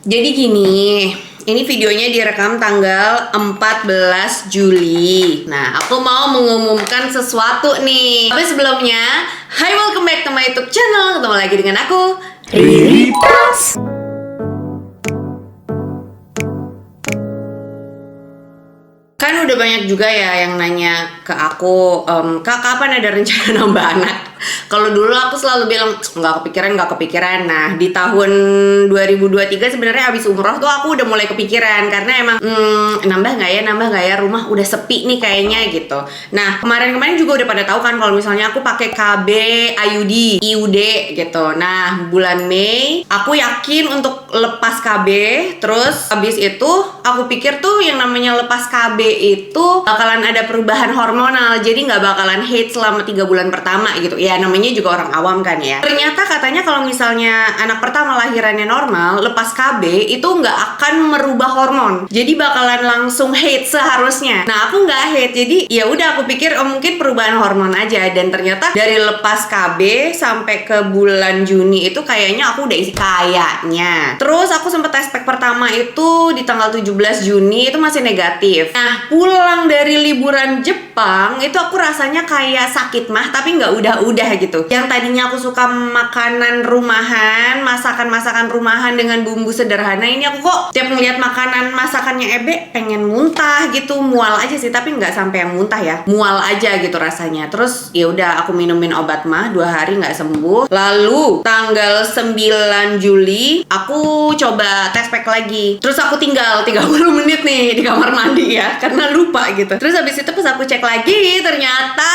Jadi gini, ini videonya direkam tanggal 14 Juli. Nah, aku mau mengumumkan sesuatu nih. Tapi sebelumnya, hi, welcome back to my YouTube channel. Ketemu lagi dengan aku, Riri Pas. Kan udah banyak juga ya yang nanya ke aku, Kak, kapan ada rencana nambah anak? Kalau dulu aku selalu bilang nggak kepikiran. Nah, di tahun 2023 sebenarnya habis umroh tuh aku udah mulai kepikiran karena emang nambah nggak ya rumah udah sepi nih kayaknya gitu. Nah, kemarin juga udah pada tahu kan kalau misalnya aku pakai KB IUD gitu. Nah, bulan Mei aku yakin untuk lepas KB. Terus habis itu aku pikir tuh yang namanya lepas KB itu bakalan ada perubahan hormonal, jadi nggak bakalan haid selama 3 bulan pertama gitu ya, namanya juga orang awam kan ya. Ternyata katanya kalau misalnya anak pertama lahirannya normal, lepas KB itu nggak akan merubah hormon, jadi bakalan langsung haid seharusnya. Nah, aku nggak haid, jadi ya udah aku pikir mungkin perubahan hormon aja. Dan ternyata dari lepas KB sampai ke bulan Juni itu kayaknya aku udah isi kayaknya. Terus aku sempet tes pack pertama itu di tanggal 17 Juni itu masih negatif. Nah, pulang dari liburan Jepang itu aku rasanya kayak sakit mah tapi nggak udah gitu. Yang tadinya aku suka makanan rumahan, masakan rumahan dengan bumbu sederhana, ini aku kok tiap ngeliat makanan masakannya Ebe pengen muntah gitu. Mual aja sih, tapi nggak sampai yang muntah ya, mual aja gitu rasanya. Terus ya udah aku minumin obat mah 2 hari nggak sembuh. Lalu tanggal 9 Juli aku coba tes pack lagi. Terus aku tinggal 30 menit nih di kamar mandi ya, karena lupa gitu. Terus habis itu pas aku cek lagi, ternyata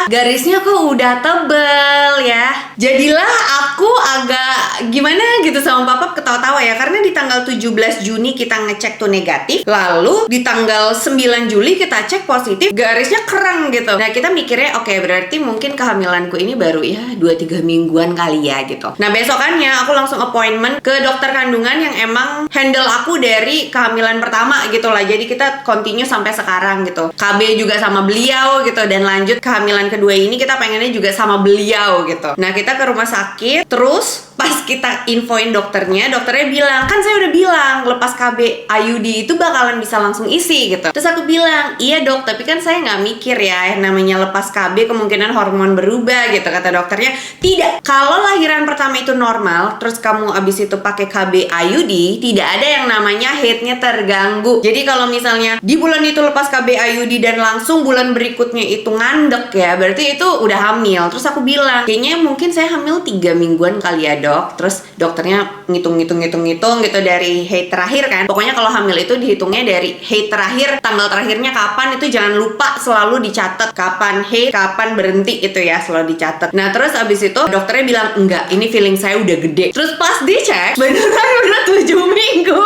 garisnya kok udah tebel ya. Jadilah aku agak gimana gitu sama papa, ketawa-tawa ya, karena di tanggal 17 Juni kita ngecek tuh negatif, lalu di tanggal 9 Juli kita cek positif, garisnya kereng gitu. Nah, kita mikirnya oke, berarti mungkin kehamilanku ini baru ya 2-3 mingguan kali ya gitu. Nah, besokannya aku langsung appointment ke dokter kandungan yang emang handle aku dari kehamilan pertama gitu lah. Jadi kita continue sampai sekarang gitu. KB juga sama beliau gitu, dan lanjut kehamilan kedua ini kita pengennya juga sama beliau gitu. Nah, kita ke rumah sakit, terus pas kita infoin dokternya bilang, kan saya udah bilang lepas KB IUD itu bakalan bisa langsung isi gitu. Terus aku bilang, iya dok, tapi kan saya nggak mikir ya namanya lepas KB kemungkinan hormon berubah gitu. Kata dokternya, tidak, kalau lahiran pertama itu normal, terus kamu abis itu pakai KB IUD, tidak ada yang namanya haidnya terganggu. Jadi kalau misalnya di bulan itu lepas KB IUD dan langsung bulan berikutnya itu ngandek ya, berarti itu udah hamil. Terus aku bilang, kayaknya mungkin saya hamil 3 mingguan kali ya dok. Terus dokternya ngitung gitu dari haid terakhir kan. Pokoknya kalau hamil itu dihitungnya dari haid terakhir, tanggal terakhirnya kapan itu jangan lupa selalu dicatat, kapan haid, kapan berhenti itu ya, selalu dicatat. Nah, terus abis itu dokternya bilang, enggak, ini feeling saya udah gede. Terus pas dicek, beneran udah 7 minggu.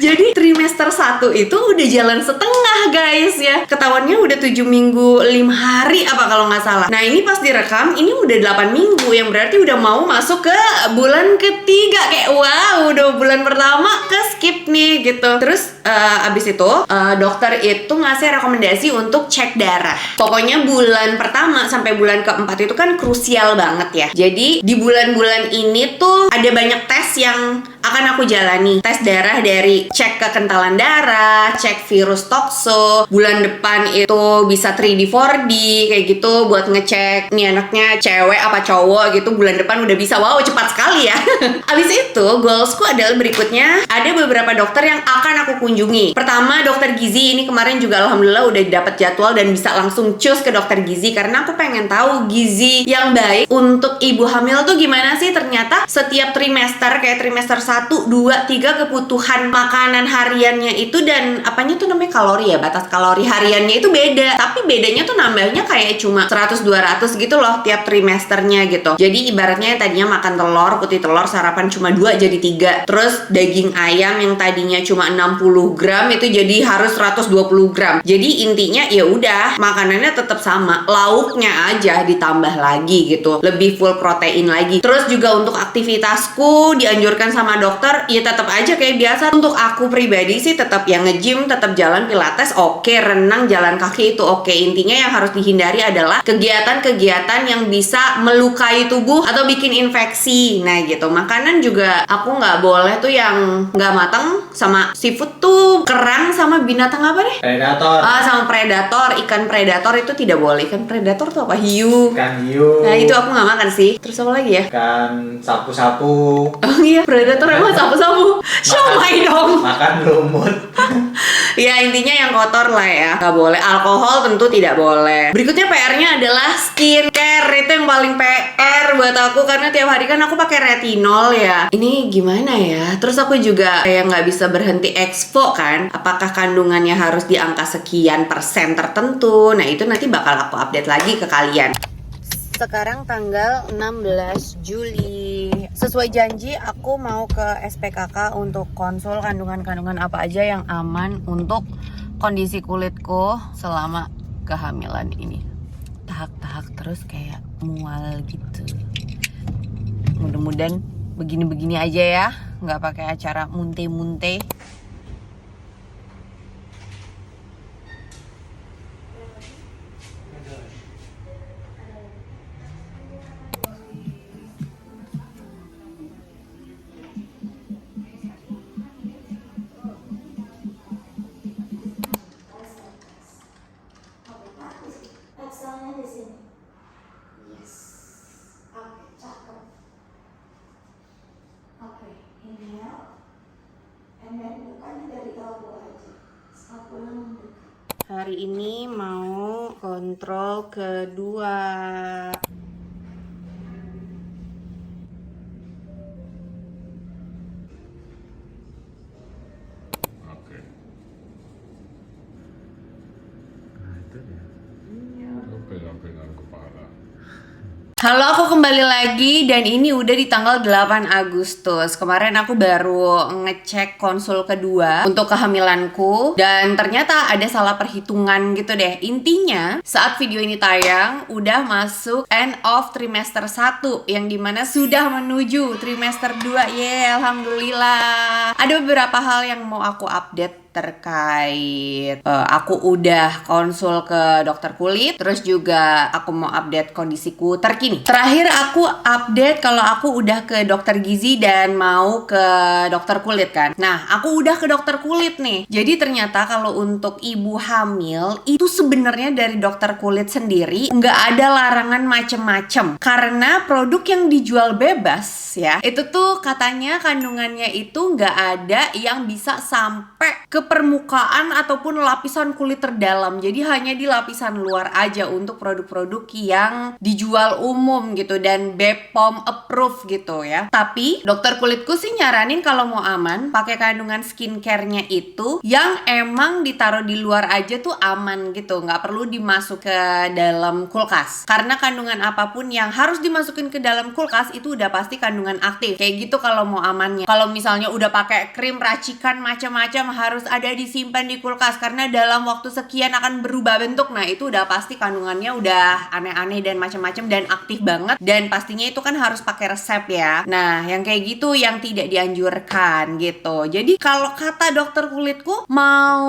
Jadi trimester 1 itu udah jalan setengah guys ya. Ketahuannya udah 7 minggu 5 hari apa kalau nggak salah. Nah, ini pas direkam ini udah 8 minggu, yang berarti udah mau masuk ke bulan ketiga. Kayak wow, udah bulan pertama ke skip nih gitu. Terus abis itu dokter itu ngasih rekomendasi untuk cek darah. Pokoknya bulan pertama sampai bulan keempat itu kan krusial banget ya. Jadi di bulan-bulan ini tuh ada banyak tes yang akan aku jalani. Tes darah dari cek kekentalan darah, cek virus tokso. Bulan depan itu bisa 3D 4D kayak gitu buat ngecek nih anaknya cewek apa cowok gitu. Bulan depan udah bisa. Wow, cepat sekali ya. Abis itu goalsku adalah berikutnya ada beberapa dokter yang akan aku kunjungi. Pertama, dokter gizi. Ini kemarin juga alhamdulillah udah dapat jadwal dan bisa langsung cus ke dokter gizi, karena aku pengen tahu gizi yang baik untuk ibu hamil tuh gimana sih. Ternyata setiap trimester, kayak trimester 1, 2, 3, kebutuhan makanan hariannya itu dan apanya tuh namanya kalori ya, batas kalori hariannya itu beda. Tapi bedanya tuh nambahnya kayak cuma 100-200 gitu loh tiap trimesternya gitu. Jadi ibaratnya tadinya makan telur, putih telur sarapan cuma 2 jadi 3. Terus daging ayam yang tadinya cuma 60 gram itu jadi harus 120 gram. Jadi intinya ya udah makanannya tetap sama, lauknya aja ditambah lagi gitu, lebih full protein lagi. Terus juga untuk aktivitasku dianjurkan sama dokter ya tetap aja kayak biasa. Untuk aku pribadi sih tetap yang nge-gym, tetap jalan pilates oke, renang, jalan kaki itu oke. Intinya yang harus dihindari adalah kegiatan-kegiatan yang bisa melukai tubuh atau bikin infeksi. Nah gitu. Makanan juga aku nggak boleh tuh yang nggak matang. Sama seafood tuh kerang sama binatang apa deh? Predator. Sama predator, ikan predator itu tidak boleh. Ikan predator tuh apa? Hiu. Ikan hiu. Nah itu aku nggak makan sih. Terus apa lagi ya? Ikan sapu-sapu. Oh iya, predator emang sapu-sapu. Siomay dong. Makan lumut. Ya intinya yang kotor lah ya. Nggak boleh. Alkohol tentu tidak boleh. Berikutnya PR-nya adalah skincare. Itu yang paling PR buat aku karena tiap hari kan aku pakai retinol ya. Ini gimana ya? Terus aku juga kayak nggak bisa berhenti expo kan. Apakah kandungannya harus di angka sekian persen tertentu? Nah itu nanti bakal aku update lagi ke kalian. Sekarang tanggal 16 Juli. Sesuai janji aku mau ke SPKK untuk konsul kandungan-kandungan apa aja yang aman untuk kondisi kulitku selama kehamilan ini. Tahak-tahak terus kayak mual gitu. Mudah-mudahan begini-begini aja ya, nggak pakai acara munte-munte. Exhalnya di sini. Yes. Oke, cakep. Oke, inhale. And then bukanya dari elbow aja. Scapula membuka. Hari ini mau kontrol kedua. Oke. Nah itu dia. Lu pegang-pegang kepala. Halo, aku kembali lagi dan ini udah di tanggal 8 Agustus. Kemarin aku baru ngecek konsul kedua untuk kehamilanku dan ternyata ada salah perhitungan gitu deh. Intinya, saat video ini tayang udah masuk end of trimester 1 yang dimana sudah menuju trimester 2. Yeay, alhamdulillah. Ada beberapa hal yang mau aku update terkait aku udah konsul ke dokter kulit, terus juga aku mau update kondisiku terkini. Terakhir aku update kalau aku udah ke dokter gizi dan mau ke dokter kulit kan. Nah, aku udah ke dokter kulit nih. Jadi ternyata kalau untuk ibu hamil itu sebenarnya dari dokter kulit sendiri nggak ada larangan macem-macem karena produk yang dijual bebas ya, itu tuh katanya kandungannya itu nggak ada yang bisa sampai ke permukaan ataupun lapisan kulit terdalam. Jadi hanya di lapisan luar aja untuk produk-produk yang dijual umum gitu dan BPOM approve gitu ya. Tapi dokter kulitku sih nyaranin kalau mau aman pakai kandungan skincare-nya itu yang emang ditaruh di luar aja tuh aman gitu, nggak perlu dimasuk ke dalam kulkas. Karena kandungan apapun yang harus dimasukin ke dalam kulkas itu udah pasti kandungan aktif. Kayak gitu kalau mau amannya. Kalau misalnya udah pakai krim racikan macam-macam harus ada disimpan di kulkas karena dalam waktu sekian akan berubah bentuk. Nah, itu udah pasti kandungannya udah aneh-aneh dan macam-macam dan aktif banget dan pastinya itu kan harus pakai resep ya. Nah, yang kayak gitu yang tidak dianjurkan gitu. Jadi kalau kata dokter kulitku mau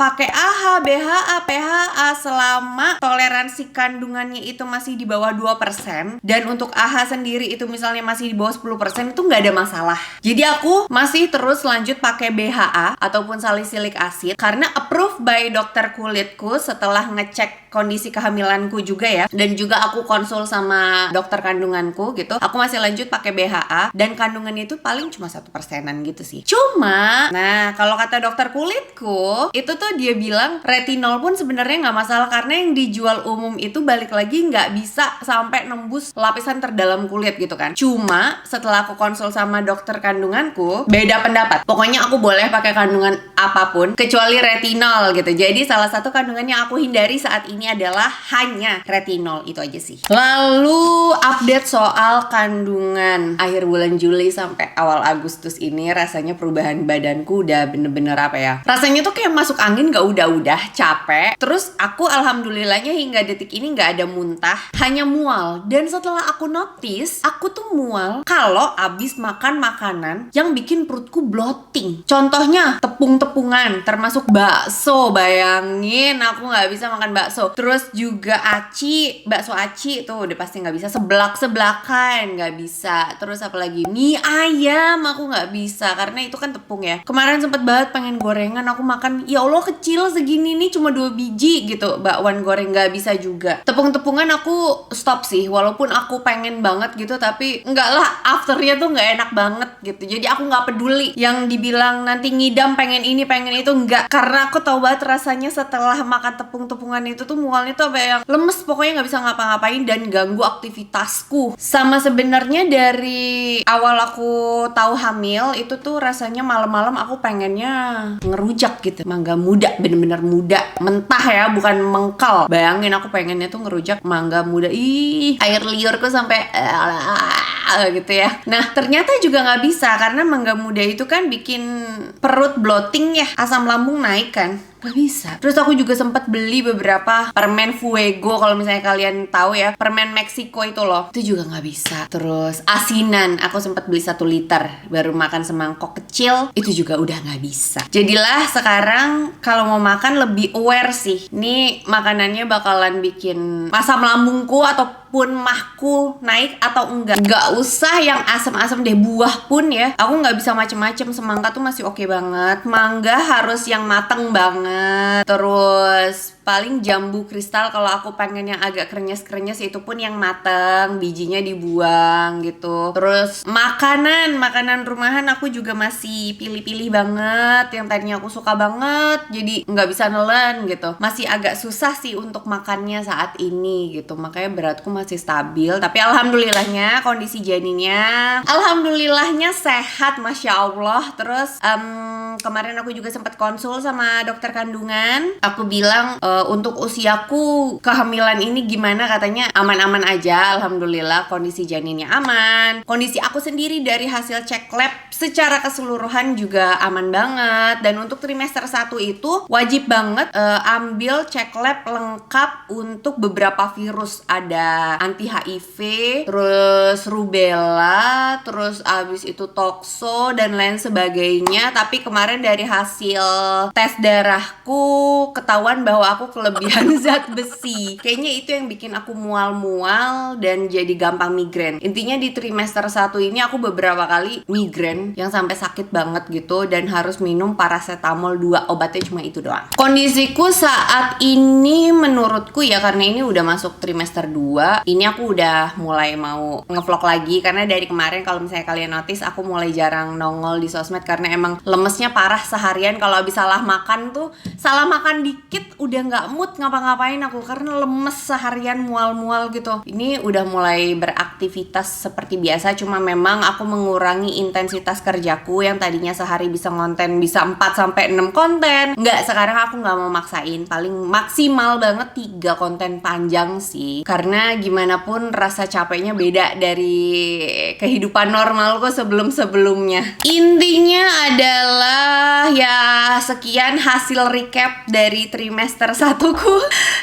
pakai AHA, BHA, PHA selama toleransi kandungannya itu masih di bawah 2% dan untuk AHA sendiri itu misalnya masih di bawah 10% itu nggak ada masalah. Jadi aku masih terus lanjut pakai BHA ataupun salicylic acid karena approved by dokter kulitku setelah ngecek kondisi kehamilanku juga ya, dan juga aku konsul sama dokter kandunganku gitu. Aku masih lanjut pakai BHA dan kandungannya itu paling cuma 1%-an gitu sih. Cuma, nah kalau kata dokter kulitku itu tuh dia bilang retinol pun sebenarnya nggak masalah karena yang dijual umum itu balik lagi nggak bisa sampai nembus lapisan terdalam kulit gitu kan. Cuma setelah aku konsul sama dokter kandunganku beda pendapat. Pokoknya aku boleh pakai kandungan apapun kecuali retinol gitu. Jadi salah satu kandungan yang aku hindari saat ini ini adalah hanya retinol, itu aja sih. Lalu update soal kandungan. Akhir bulan Juli sampai awal Agustus ini rasanya perubahan badanku udah bener-bener apa ya, rasanya tuh kayak masuk angin, gak udah capek. Terus aku alhamdulillahnya hingga detik ini gak ada muntah, hanya mual. Dan setelah aku notice, aku tuh mual kalau abis makan makanan yang bikin perutku bloating. Contohnya tepung-tepungan, termasuk bakso. Bayangin aku gak bisa makan bakso. Terus juga bakso aci tuh udah pasti gak bisa. Seblak-seblakan gak bisa. Terus apalagi mie ayam aku gak bisa karena itu kan tepung ya. Kemarin sempet banget pengen gorengan, aku makan ya Allah kecil segini nih cuma 2 biji gitu, bakwan goreng gak bisa juga. Tepung-tepungan aku stop sih, walaupun aku pengen banget gitu, tapi enggak lah, afternya tuh gak enak banget gitu. Jadi aku gak peduli yang dibilang nanti ngidam pengen ini pengen itu, enggak, karena aku tahu banget rasanya setelah makan tepung-tepungan itu tuh mualnya tuh kayak yang lemes, pokoknya gak bisa ngapa-ngapain dan ganggu aktivitasku. Sama sebenarnya dari awal aku tahu hamil itu tuh rasanya malam-malam aku pengennya ngerujak gitu, mangga muda, bener-bener muda, mentah ya, bukan mengkal. Bayangin aku pengennya tuh ngerujak mangga muda, air liurku sampai gitu ya. Nah ternyata juga nggak bisa karena mangga muda itu kan bikin perut bloating ya, asam lambung naik kan. Gak bisa. Terus aku juga sempat beli beberapa permen Fuego, kalau misalnya kalian tahu ya, permen Meksiko itu loh, itu juga nggak bisa. Terus asinan, aku sempat beli 1 liter, baru makan semangkok kecil, itu juga udah nggak bisa. Jadilah sekarang kalau mau makan lebih aware sih. Ini makanannya bakalan bikin asam lambungku ataupun mahku naik atau enggak. Nggak usah yang asam-asam deh, buah pun ya. Aku nggak bisa macem-macem. Semangka tuh masih oke banget. Mangga harus yang mateng banget. Terus paling jambu kristal kalau aku pengen yang agak krenyes-krenyes itu pun yang mateng, bijinya dibuang gitu. Terus makanan rumahan aku juga masih pilih-pilih banget. Yang tadinya aku suka banget jadi nggak bisa nelen gitu. Masih agak susah sih untuk makannya saat ini gitu. Makanya beratku masih stabil. Tapi alhamdulillahnya kondisi janinnya alhamdulillahnya sehat, Masya Allah. Terus kemarin aku juga sempat konsul sama dokter kandungan. Aku bilang untuk usiaku kehamilan ini gimana, katanya aman-aman aja, alhamdulillah kondisi janinnya aman. Kondisi aku sendiri dari hasil cek lab secara keseluruhan juga aman banget. Dan untuk trimester 1 itu wajib banget ambil cek lab lengkap untuk beberapa virus. Ada anti HIV, terus rubella, terus abis itu tokso dan lain sebagainya. Tapi kemarin dari hasil tes darahku ketahuan bahwa aku kelebihan zat besi. Kayaknya itu yang bikin aku mual-mual dan jadi gampang migrain. Intinya di trimester 1 ini aku beberapa kali migrain yang sampai sakit banget gitu dan harus minum paracetamol 2, obatnya cuma itu doang. Kondisiku saat ini menurutku ya, karena ini udah masuk trimester 2, ini aku udah mulai mau ngevlog lagi karena dari kemarin kalau misalnya kalian notice aku mulai jarang nongol di sosmed karena emang lemesnya parah seharian. Kalau habis salah makan dikit udah nggak mood ngapa-ngapain aku karena lemes seharian, mual-mual gitu. Ini udah mulai beraktivitas seperti biasa, cuma memang aku mengurangi intensitas kerjaku yang tadinya sehari bisa ngonten bisa 4-6 konten. Nggak, sekarang aku nggak mau maksain, paling maksimal banget 3 konten panjang sih, karena gimana pun rasa capeknya beda dari kehidupan normalku sebelum-sebelumnya. Intinya adalah ya sekian hasil recap dari trimester 1ku.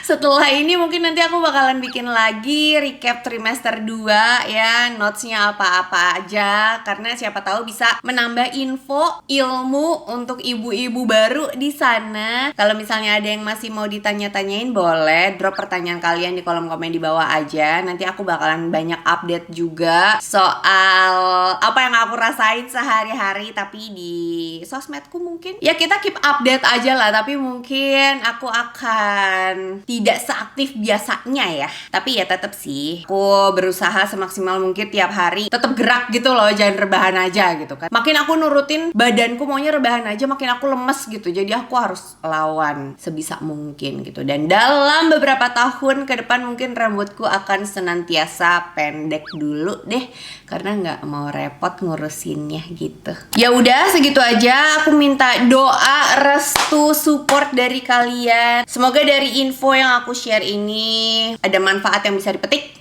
Setelah ini mungkin nanti aku bakalan bikin lagi recap trimester 2 ya, notesnya apa-apa aja, karena siapa tahu bisa menambah info ilmu untuk ibu-ibu baru di sana. Kalau misalnya ada yang masih mau ditanya-tanyain, boleh drop pertanyaan kalian di kolom komen di bawah aja. Nanti aku bakalan banyak update juga soal apa yang aku rasain sehari-hari, tapi di sosmedku mungkin ya kita keep update aja lah. Tapi mungkin aku akan tidak seaktif biasanya ya, tapi ya tetap sih aku berusaha semaksimal mungkin tiap hari tetap gerak gitu loh, jangan rebahan aja gitu kan. Makin aku nurutin badanku maunya rebahan aja, makin aku lemes gitu. Jadi aku harus lawan sebisa mungkin gitu. Dan dalam beberapa tahun ke depan mungkin rambutku akan senantiasa pendek dulu deh, karena nggak mau repot ngurusinnya gitu. Ya udah segitu aja. Aku minta doa restu support dari kalian. Semoga dari info yang aku share ini ada manfaat yang bisa dipetik.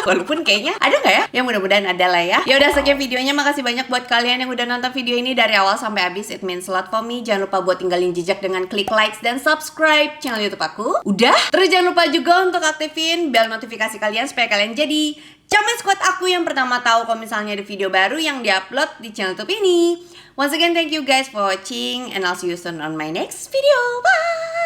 Walaupun kayaknya ada nggak ya? Ya mudah-mudahan ada lah ya. Ya udah sekian videonya. Makasih banyak buat kalian yang udah nonton video ini dari awal sampai habis. It means a lot for me. Jangan lupa buat tinggalin jejak dengan klik likes dan subscribe channel YouTube aku. Udah? Terus jangan lupa juga untuk aktifin bel notifikasi kalian supaya kalian jadi Camen Squad aku yang pertama tahu kalau misalnya ada video baru yang diupload di channel YouTube ini. Once again, thank you guys for watching and I'll see you soon on my next video. Bye!